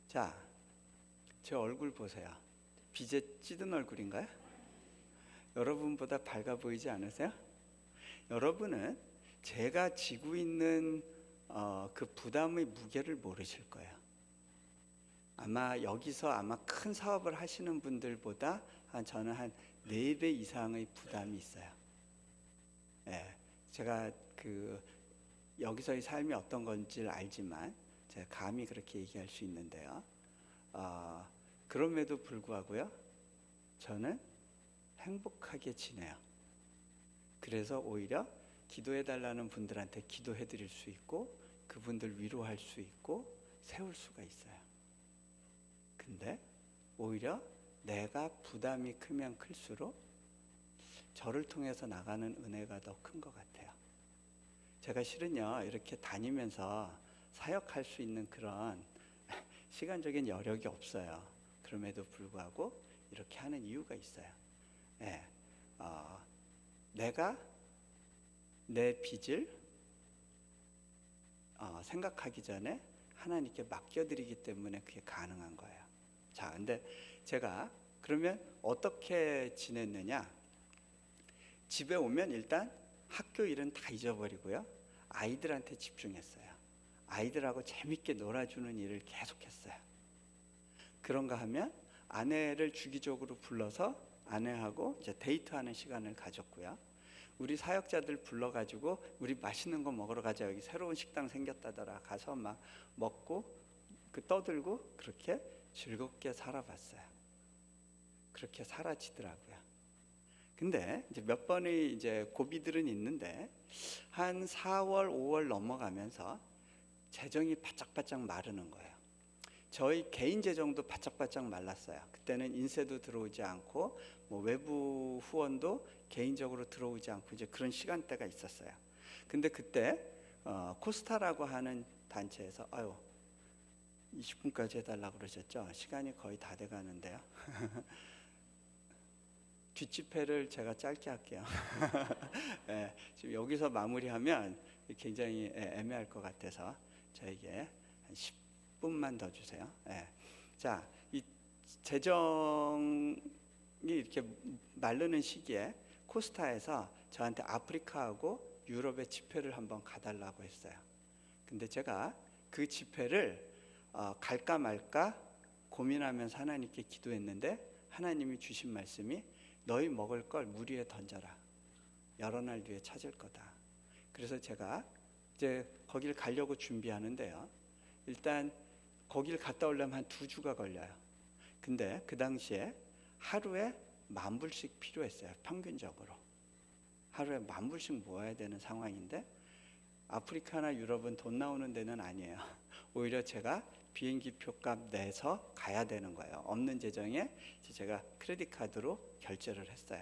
자, 제 얼굴 보세요. 빛에 찌든 얼굴인가요? 여러분보다 밝아 보이지 않으세요? 여러분은 제가 지고 있는 그 부담의 무게를 모르실 거예요. 아마 여기서 아마 큰 사업을 하시는 분들보다 저는 한 4배 이상의 부담이 있어요. 예, 제가 여기서의 삶이 어떤 건지를 알지만 제가 감히 그렇게 얘기할 수 있는데요. 그럼에도 불구하고요, 저는 행복하게 지내요. 그래서 오히려 기도해 달라는 분들한테 기도해 드릴 수 있고 그분들 위로할 수 있고 세울 수가 있어요. 근데 오히려 내가 부담이 크면 클수록 저를 통해서 나가는 은혜가 더 큰 것 같아요. 제가 실은요, 이렇게 다니면서 사역할 수 있는 그런 시간적인 여력이 없어요. 그럼에도 불구하고 이렇게 하는 이유가 있어요. 예, 내가 내 빚을 생각하기 전에 하나님께 맡겨드리기 때문에 그게 가능한 거예요. 자, 근데 제가 그러면 어떻게 지냈느냐? 집에 오면 일단 학교 일은 다 잊어버리고요, 아이들한테 집중했어요. 아이들하고 재밌게 놀아주는 일을 계속했어요. 그런가 하면 아내를 주기적으로 불러서 아내하고 이제 데이트하는 시간을 가졌고요. 우리 사역자들 불러가지고 우리 맛있는 거 먹으러 가자, 여기 새로운 식당 생겼다더라, 가서 막 먹고 떠들고 그렇게 즐겁게 살아봤어요. 그렇게 사라지더라고요. 근데 이제 몇 번의 이제 고비들은 있는데 한 4월, 5월 넘어가면서 재정이 바짝바짝 마르는 거예요. 저희 개인 재정도 바짝바짝 말랐어요. 그때는 인세도 들어오지 않고 뭐 외부 후원도 개인적으로 들어오지 않고 이제 그런 시간대가 있었어요. 근데 그때 코스타라고 하는 단체에서 20분까지 해달라고 그러셨죠? 시간이 거의 다 돼가는데요. 뒷집회를 제가 짧게 할게요. 네, 지금 여기서 마무리하면 굉장히 애매할 것 같아서 저에게 한 10분만 더 주세요. 네. 자, 이 재정이 이렇게 마르는 시기에 코스타에서 저한테 아프리카하고 유럽의 집회를 한번 가달라고 했어요. 근데 제가 그 집회를 갈까 말까 고민하면서 하나님께 기도했는데 하나님이 주신 말씀이 너희 먹을 걸 물 위에 던져라. 여러 날 뒤에 찾을 거다. 그래서 제가 이제 거길 가려고 준비하는데요, 일단 거길 갔다 오려면 한 2주가 걸려요. 근데 그 당시에 하루에 10,000불씩 필요했어요. 평균적으로 하루에 10,000불씩 모아야 되는 상황인데 아프리카나 유럽은 돈 나오는 데는 아니에요. 오히려 제가 비행기 표값 내서 가야 되는 거예요. 없는 재정에 이제 제가 크레딧 카드로 결제를 했어요.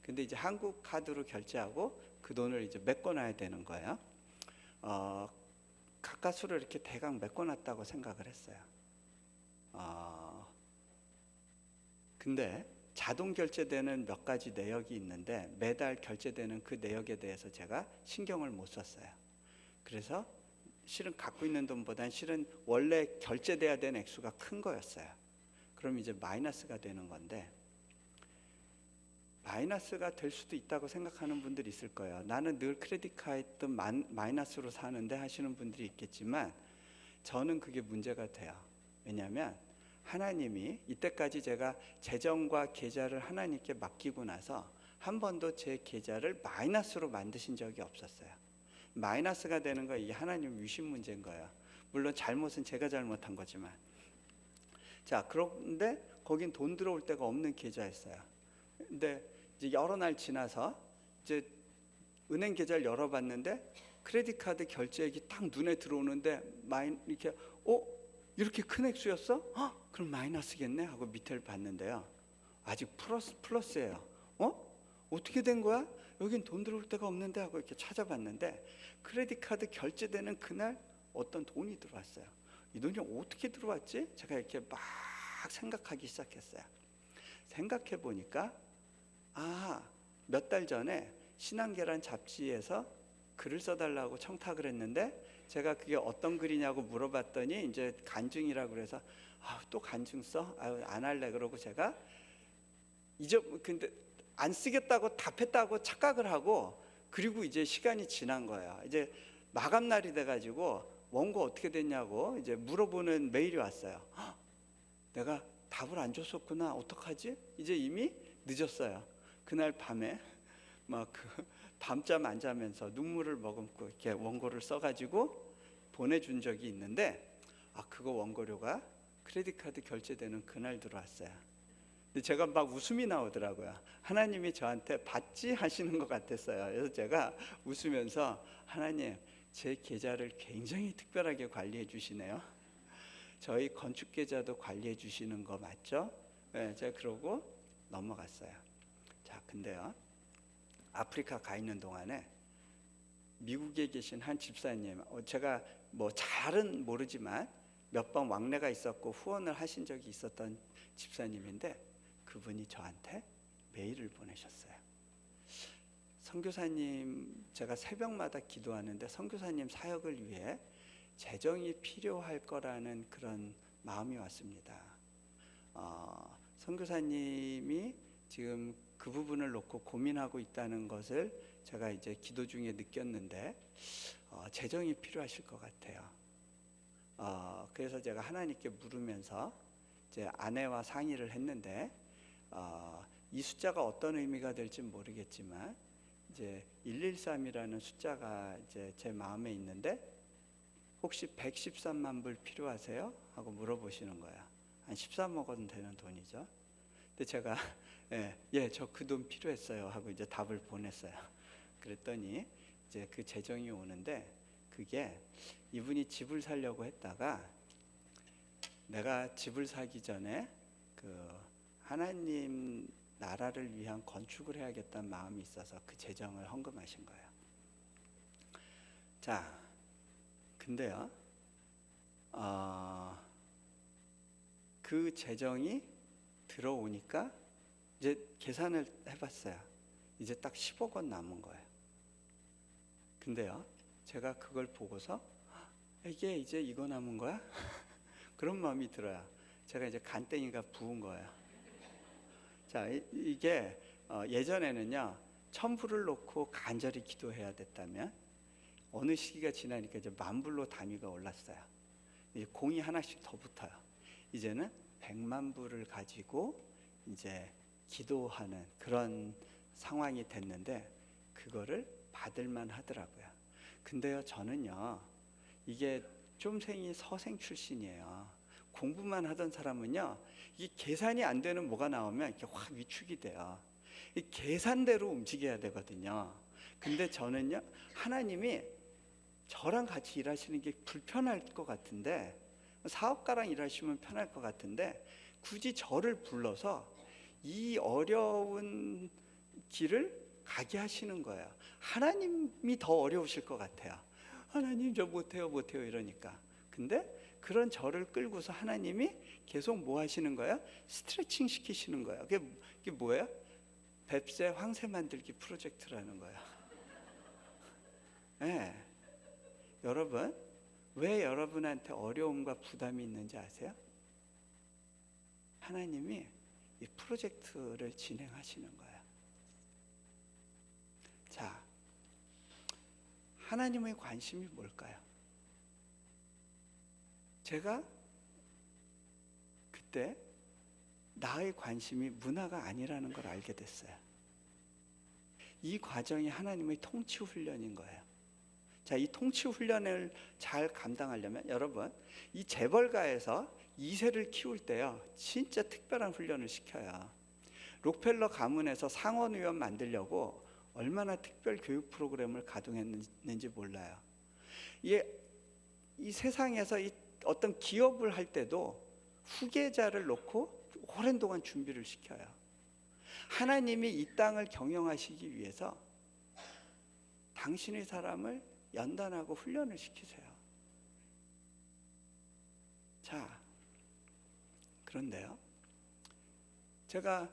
근데 이제 한국 카드로 결제하고 그 돈을 이제 메꿔놔야 되는 거예요. 가까스로 이렇게 대강 메꿔놨다고 생각을 했어요. 근데 자동 결제되는 몇 가지 내역이 있는데 매달 결제되는 그 내역에 대해서 제가 신경을 못 썼어요. 그래서 실은 갖고 있는 돈보다는 실은 원래 결제돼야 되는 액수가 큰 거였어요. 그럼 이제 마이너스가 되는 건데, 마이너스가 될 수도 있다고 생각하는 분들이 있을 거예요. 나는 늘 크레딧 카드 마이너스로 사는데 하시는 분들이 있겠지만 저는 그게 문제가 돼요. 왜냐하면 하나님이 이때까지 제가 재정과 계좌를 하나님께 맡기고 나서 한 번도 제 계좌를 마이너스로 만드신 적이 없었어요. 마이너스가 되는 거 이게 하나님 위신 문제인 거예요. 물론 잘못은 제가 잘못한 거지만. 자, 그런데 거긴 돈 들어올 데가 없는 계좌였어요. 근데 이제 여러 날 지나서 이제 은행 계좌를 열어봤는데 크레딧 카드 결제액이 딱 눈에 들어오는데 이렇게 큰 액수였어? 그럼 마이너스겠네 하고 밑을 봤는데요, 아직 플러스예요. 어떻게 된 거야? 여긴 돈 들어올 데가 없는데 하고 이렇게 찾아봤는데 크레딧 카드 결제되는 그날 어떤 돈이 들어왔어요. 이 돈이 어떻게 들어왔지? 제가 이렇게 막 생각하기 시작했어요. 생각해 보니까 몇 달 전에 신앙계란 잡지에서 글을 써달라고 청탁을 했는데 제가 그게 어떤 글이냐고 물어봤더니 이제 간증이라고 그래서 또 간증 써? 안 할래 그러고 제가 근데 안 쓰겠다고 답했다고 착각을 하고, 그리고 이제 시간이 지난 거예요. 이제 마감 날이 돼가지고 원고 어떻게 됐냐고 이제 물어보는 메일이 왔어요. 내가 답을 안 줬었구나. 어떡하지? 이제 이미 늦었어요. 그날 밤에 막 그 밤잠 안 자면서 눈물을 머금고 이렇게 원고를 써가지고 보내준 적이 있는데, 그거 원고료가 크레딧 카드 결제되는 그날 들어왔어요. 근데 제가 막 웃음이 나오더라고요. 하나님이 저한테 받지 하시는 것 같았어요. 그래서 제가 웃으면서, 하나님, 제 계좌를 굉장히 특별하게 관리해 주시네요. 저희 건축 계좌도 관리해 주시는 거 맞죠? 네, 제가 그러고 넘어갔어요. 자, 근데요, 아프리카 가 있는 동안에 미국에 계신 한 집사님, 제가 뭐 잘은 모르지만 몇 번 왕래가 있었고 후원을 하신 적이 있었던 집사님인데, 그분이 저한테 메일을 보내셨어요. 선교사님, 제가 새벽마다 기도하는데 선교사님 사역을 위해 재정이 필요할 거라는 그런 마음이 왔습니다. 선교사님이 지금 그 부분을 놓고 고민하고 있다는 것을 제가 이제 기도 중에 느꼈는데, 재정이 필요하실 것 같아요. 그래서 제가 하나님께 물으면서 이제 아내와 상의를 했는데, 이 숫자가 어떤 의미가 될지 모르겠지만 이제 113이라는 숫자가 이제 제 마음에 있는데, 혹시 113만 불 필요하세요? 하고 물어보시는 거야. 한 13억원 되는 돈이죠. 근데 제가 저 그 돈 필요했어요 하고 이제 답을 보냈어요. 그랬더니 이제 그 재정이 오는데, 그게 이분이 집을 사려고 했다가 내가 집을 사기 전에 그 하나님 나라를 위한 건축을 해야겠다는 마음이 있어서 그 재정을 헌금하신 거예요. 자, 근데요, 그 재정이 들어오니까 이제 계산을 해봤어요. 이제 딱 10억 원 남은 거예요. 근데요, 제가 그걸 보고서 이게 이제 이거 남은 거야? 그런 마음이 들어요. 제가 이제 간땡이가 부은 거예요. 자, 이게 예전에는요, 천불을 놓고 간절히 기도해야 됐다면 어느 시기가 지나니까 이제 만불로 단위가 올랐어요. 이제 공이 하나씩 더 붙어요. 이제는 100만 불을 가지고 이제 기도하는 그런 상황이 됐는데, 그거를 받을만 하더라고요. 근데요, 저는요, 이게 쫌생이 서생 출신이에요. 공부만 하던 사람은요, 이 계산이 안 되는 뭐가 나오면 이렇게 확 위축이 돼요. 이 계산대로 움직여야 되거든요. 근데 저는요, 하나님이 저랑 같이 일하시는 게 불편할 것 같은데, 사업가랑 일하시면 편할 것 같은데, 굳이 저를 불러서 이 어려운 길을 가게 하시는 거예요. 하나님이 더 어려우실 것 같아요. 하나님 저 못해요 이러니까. 근데 그런 저를 끌고서 하나님이 계속 뭐 하시는 거예요? 스트레칭 시키시는 거예요. 그게 뭐예요? 뱁새 황새 만들기 프로젝트라는 거예요. 네. 여러분, 왜 여러분한테 어려움과 부담이 있는지 아세요? 하나님이 이 프로젝트를 진행하시는 거예요. 자, 하나님의 관심이 뭘까요? 제가 그때 나의 관심이 문화가 아니라는 걸 알게 됐어요. 이 과정이 하나님의 통치 훈련인 거예요. 자, 이 통치 훈련을 잘 감당하려면 여러분, 이 재벌가에서 2세를 키울 때요, 진짜 특별한 훈련을 시켜요. 록펠러 가문에서 상원의원 만들려고 얼마나 특별 교육 프로그램을 가동했는지 몰라요. 이 세상에서 이 어떤 기업을 할 때도 후계자를 놓고 오랜 동안 준비를 시켜요. 하나님이 이 땅을 경영하시기 위해서 당신의 사람을 연단하고 훈련을 시키세요. 자, 그런데요, 제가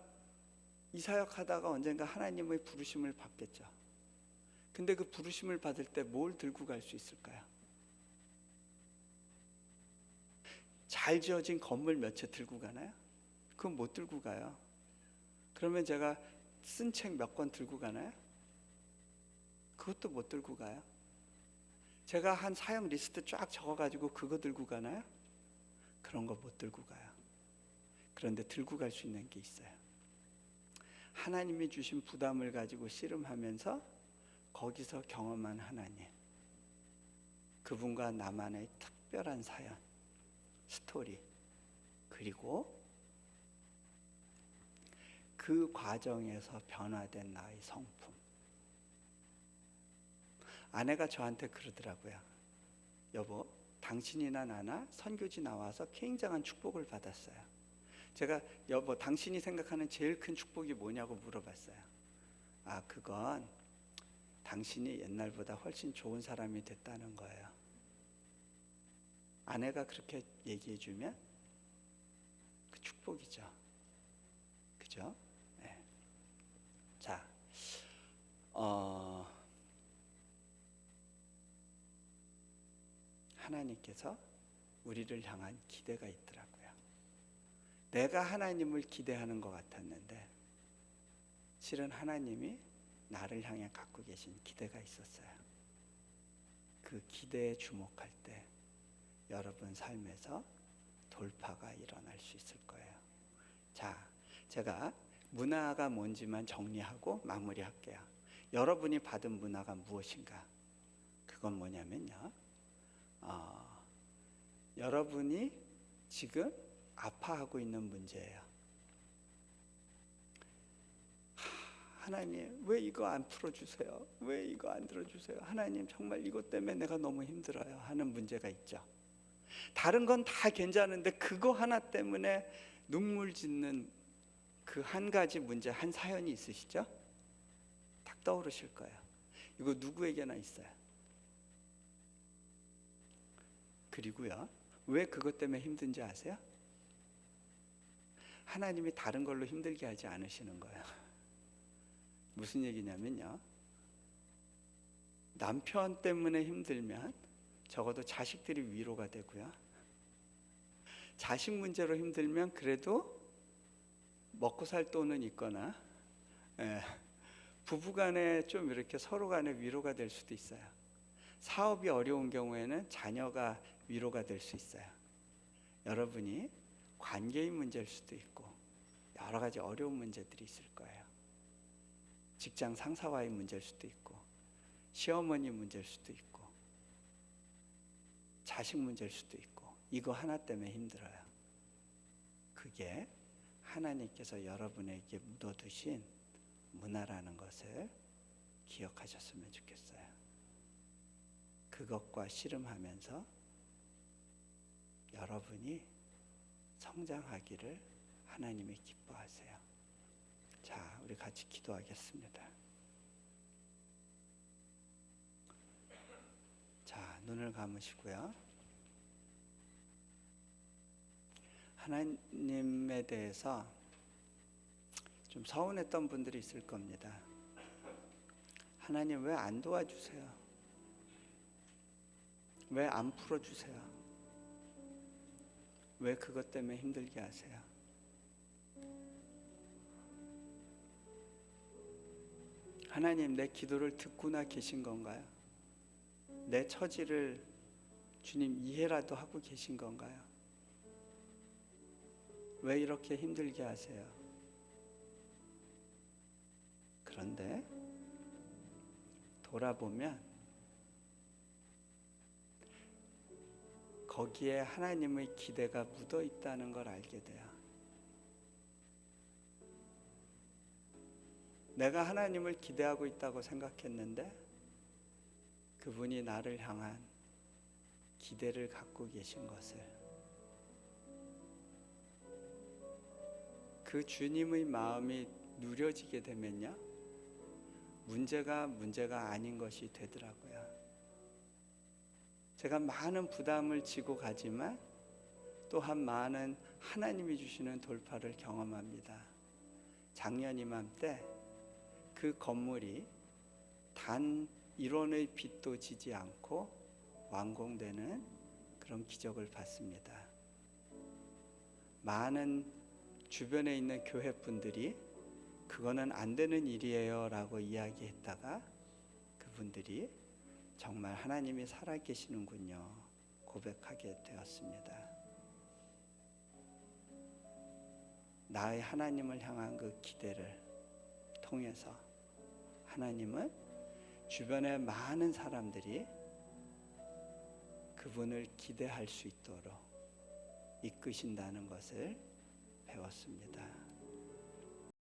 이 사역 하다가 언젠가 하나님의 부르심을 받겠죠. 근데 그 부르심을 받을 때 뭘 들고 갈 수 있을까요? 잘 지어진 건물 몇 채 들고 가나요? 그건 못 들고 가요. 그러면 제가 쓴 책 몇 권 들고 가나요? 그것도 못 들고 가요. 제가 한 사역 리스트 쫙 적어가지고 그거 들고 가나요? 그런 거 못 들고 가요. 그런데 들고 갈 수 있는 게 있어요. 하나님이 주신 부담을 가지고 씨름하면서 거기서 경험한 하나님, 그분과 나만의 특별한 사연, 스토리, 그리고 그 과정에서 변화된 나의 성품. 아내가 저한테 그러더라고요. 여보, 당신이나 나나 선교지 나와서 굉장한 축복을 받았어요. 제가 여보, 당신이 생각하는 제일 큰 축복이 뭐냐고 물어봤어요. 아, 그건 당신이 옛날보다 훨씬 좋은 사람이 됐다는 거예요. 아내가 그렇게 얘기해주면 그 축복이죠. 그죠? 네. 자, 하나님께서 우리를 향한 기대가 있더라고요. 내가 하나님을 기대하는 것 같았는데 실은 하나님이 나를 향해 갖고 계신 기대가 있었어요. 그 기대에 주목할 때 여러분 삶에서 돌파가 일어날 수 있을 거예요. 자, 제가 문화가 뭔지만 정리하고 마무리할게요. 여러분이 받은 문화가 무엇인가? 그건 뭐냐면요, 여러분이 지금 아파하고 있는 문제예요. 하나님, 왜 이거 안 풀어주세요? 왜 이거 안 들어주세요? 하나님, 정말 이것 때문에 내가 너무 힘들어요 하는 문제가 있죠. 다른 건 다 괜찮은데 그거 하나 때문에 눈물 짓는 그 한 가지 문제, 한 사연이 있으시죠? 딱 떠오르실 거예요. 이거 누구에게나 있어요. 그리고요, 왜 그것 때문에 힘든지 아세요? 하나님이 다른 걸로 힘들게 하지 않으시는 거예요. 무슨 얘기냐면요, 남편 때문에 힘들면 적어도 자식들이 위로가 되고요, 자식 문제로 힘들면 그래도 먹고 살 돈은 있거나, 부부간에 좀 이렇게 서로 간에 위로가 될 수도 있어요. 사업이 어려운 경우에는 자녀가 위로가 될 수 있어요. 여러분이 관계의 문제일 수도 있고 여러 가지 어려운 문제들이 있을 거예요. 직장 상사와의 문제일 수도 있고, 시어머니 문제일 수도 있고, 자식 문제일 수도 있고, 이거 하나 때문에 힘들어요. 그게 하나님께서 여러분에게 묻어두신 문화라는 것을 기억하셨으면 좋겠어요. 그것과 씨름하면서 여러분이 성장하기를 하나님이 기뻐하세요. 자, 우리 같이 기도하겠습니다. 자, 눈을 감으시고요. 하나님에 대해서 좀 서운했던 분들이 있을 겁니다. 하나님, 왜 안 도와주세요? 왜 안 풀어주세요? 왜 그것 때문에 힘들게 하세요? 하나님, 내 기도를 듣고나 계신 건가요? 내 처지를 주님 이해라도 하고 계신 건가요? 왜 이렇게 힘들게 하세요? 그런데 돌아보면 거기에 하나님의 기대가 묻어 있다는 걸 알게 돼요. 내가 하나님을 기대하고 있다고 생각했는데 그분이 나를 향한 기대를 갖고 계신 것을, 그 주님의 마음이 누려지게 되면요, 문제가 아닌 것이 되더라고요. 제가 많은 부담을 지고 가지만 또한 많은 하나님이 주시는 돌파를 경험합니다. 작년 이맘때 그 건물이 단 1원의 빚도 지지 않고 완공되는 그런 기적을 봤습니다. 많은 주변에 있는 교회 분들이 그거는 안 되는 일이에요 라고 이야기했다가 그분들이 정말 하나님이 살아계시는군요 고백하게 되었습니다. 나의 하나님을 향한 그 기대를 통해서 하나님은 주변의 많은 사람들이 그분을 기대할 수 있도록 이끄신다는 것을 배웠습니다.